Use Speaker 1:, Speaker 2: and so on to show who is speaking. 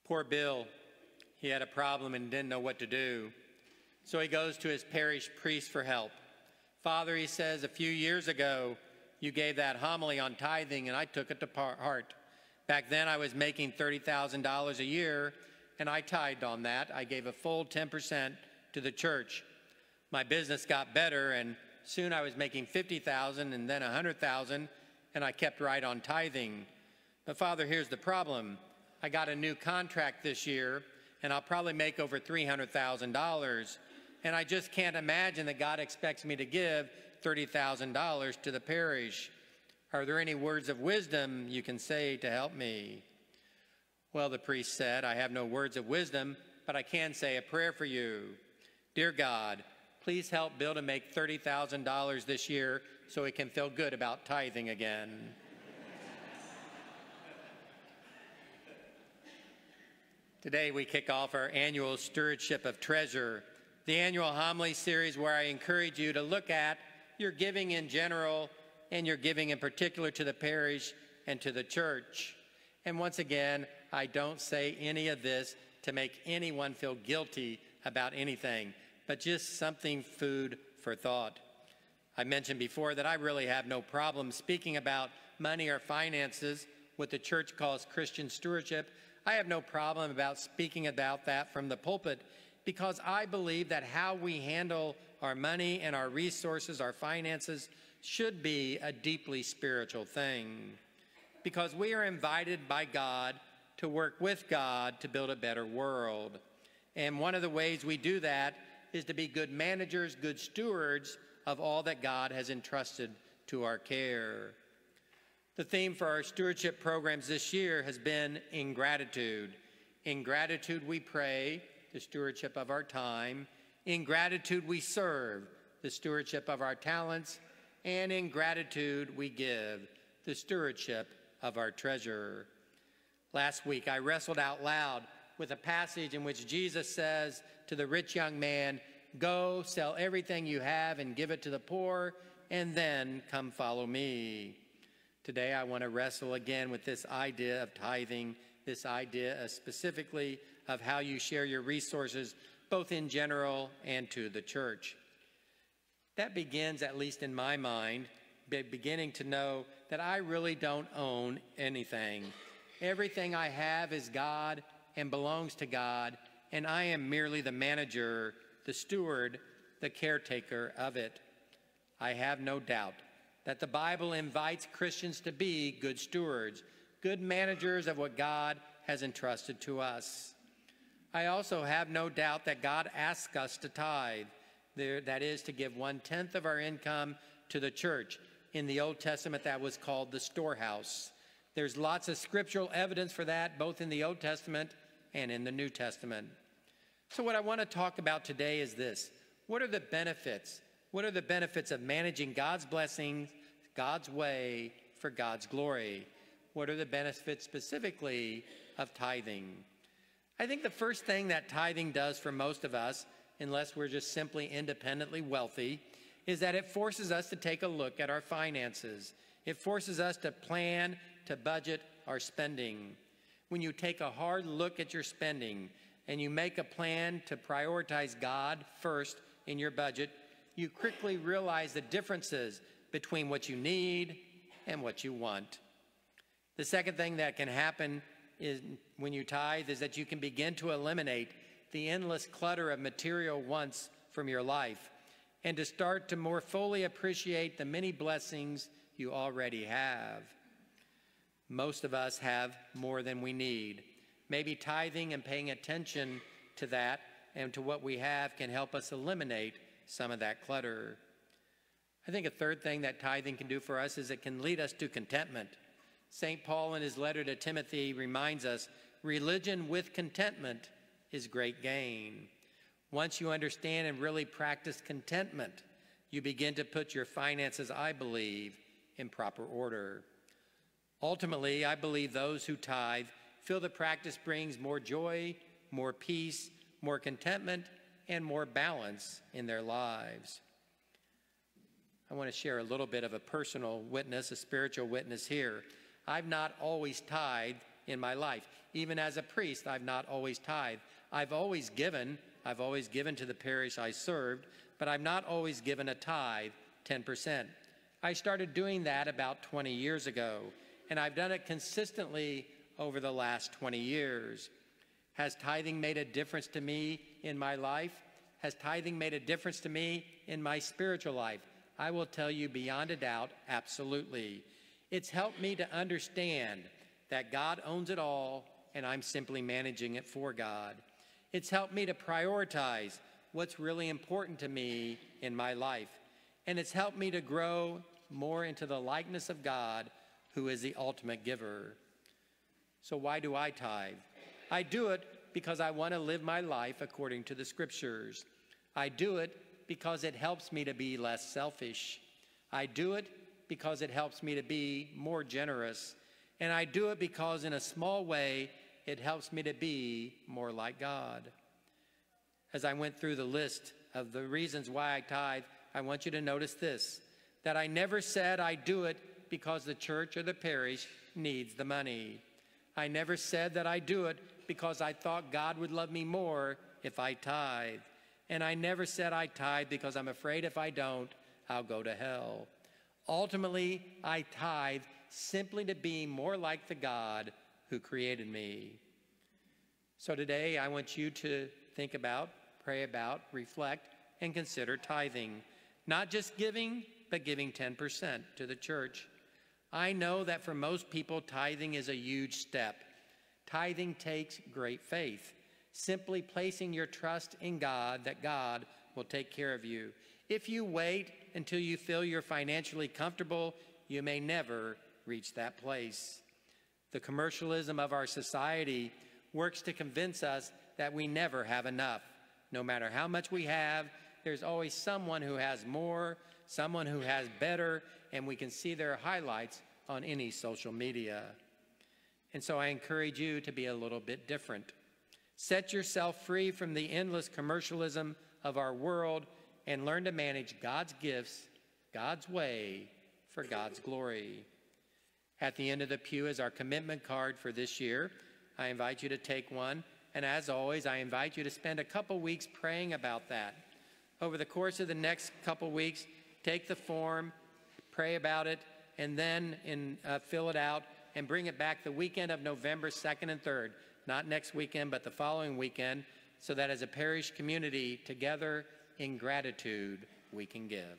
Speaker 1: Poor Bill, he had a problem and didn't know what to do. So he goes to his parish priest for help. Father, he says, a few years ago, you gave that homily on tithing and I took it to heart. Back then I was making $30,000 a year and I tithed on that. I gave a full 10% to the church. My business got better and soon I was making $50,000 and then $100,000 and I kept right on tithing. But Father, here's the problem. I got a new contract this year and I'll probably make over $300,000. And I just can't imagine that God expects me to give $30,000 to the parish. Are there any words of wisdom you can say to help me? Well, the priest said, I have no words of wisdom, but I can say a prayer for you. Dear God, please help Bill to make $30,000 this year so he can feel good about tithing again. Today we kick off our annual Stewardship of Treasure, the annual homily series where I encourage you to look at your giving in general and your giving in particular to the parish and to the church. And once again, I don't say any of this to make anyone feel guilty about anything, but just something food for thought. I mentioned before that I really have no problem speaking about money or finances, what the church calls Christian stewardship. I have no problem about speaking about that from the pulpit, because I believe that how we handle our money and our resources, our finances, should be a deeply spiritual thing. Because we are invited by God to work with God to build a better world. And one of the ways we do that is to be good managers, good stewards of all that God has entrusted to our care. The theme for our stewardship programs this year has been ingratitude. In gratitude we pray, the stewardship of our time. In gratitude we serve, the stewardship of our talents. And in gratitude we give, the stewardship of our treasure. Last week I wrestled out loud with a passage in which Jesus says to the rich young man, go sell everything you have and give it to the poor, and then come follow me. Today I want to wrestle again with this idea of tithing, this idea specifically of how you share your resources, both in general and to the church. That begins, at least in my mind, beginning to know that I really don't own anything. Everything I have is God and belongs to God, and I am merely the manager, the steward, the caretaker of it. I have no doubt that the Bible invites Christians to be good stewards, good managers of what God has entrusted to us. I also have no doubt that God asks us to tithe, that is, to give 1/10 of our income to the church. In the Old Testament, that was called the storehouse. There's lots of scriptural evidence for that, both in the Old Testament and in the New Testament. So what I want to talk about today is this. What are the benefits? What are the benefits of managing God's blessings, God's way, for God's glory? What are the benefits specifically of tithing? I think the first thing that tithing does for most of us, unless we're just simply independently wealthy, is that it forces us to take a look at our finances. It forces us to plan, to budget our spending. When you take a hard look at your spending and you make a plan to prioritize God first in your budget, you quickly realize the differences between what you need and what you want. The second thing that can happen is when you tithe is that you can begin to eliminate the endless clutter of material wants from your life and to start to more fully appreciate the many blessings you already have. Most of us have more than we need. Maybe tithing and paying attention to that and to what we have can help us eliminate some of that clutter. I think a third thing that tithing can do for us is it can lead us to contentment. St. Paul in his letter to Timothy reminds us, religion with contentment is great gain. Once you understand and really practice contentment, you begin to put your finances, I believe, in proper order. Ultimately, I believe those who tithe feel the practice brings more joy, more peace, more contentment, and more balance in their lives. I want to share a little bit of a personal witness, a spiritual witness here. I've not always tithed in my life. even as a priest, I've not always tithed. I've always given to the parish I served, but I've not always given a tithe, 10%. I started doing that about 20 years ago, and I've done it consistently over the last 20 years. Has tithing made a difference to me in my life? Has tithing made a difference to me in my spiritual life? I will tell you beyond a doubt, absolutely. It's helped me to understand that God owns it all, and I'm simply managing it for God. It's helped me to prioritize what's really important to me in my life. And it's helped me to grow more into the likeness of God, who is the ultimate giver. So why do I tithe? I do it because I want to live my life according to the Scriptures. I do it because it helps me to be less selfish. I do it because it helps me to be more generous. And I do it because in a small way, it helps me to be more like God. As I went through the list of the reasons why I tithe, I want you to notice this, that I never said I do it because the church or the parish needs the money. I never said that I do it because I thought God would love me more if I tithe. And I never said I tithe because I'm afraid if I don't, I'll go to hell. Ultimately, I tithe simply to be more like the God who created me. So today, I want you to think about, pray about, reflect, and consider tithing. Not just giving, but giving 10% to the church. I know that for most people, tithing is a huge step. Tithing takes great faith. Simply placing your trust in God, that God will take care of you. If you wait until you feel you're financially comfortable, you may never reach that place. The commercialism of our society works to convince us that we never have enough. No matter how much we have, there's always someone who has more, someone who has better, and we can see their highlights on any social media. And so I encourage you to be a little bit different. Set yourself free from the endless commercialism of our world and learn to manage God's gifts, God's way, for God's glory. At the end of the pew is our commitment card for this year. I invite you to take one, and as always, I invite you to spend a couple weeks praying about that. Over the course of the next couple weeks, take the form, pray about it, and then fill it out and bring it back the weekend of November 2nd and 3rd. Not next weekend, but the following weekend, so that as a parish community, together in gratitude, we can give.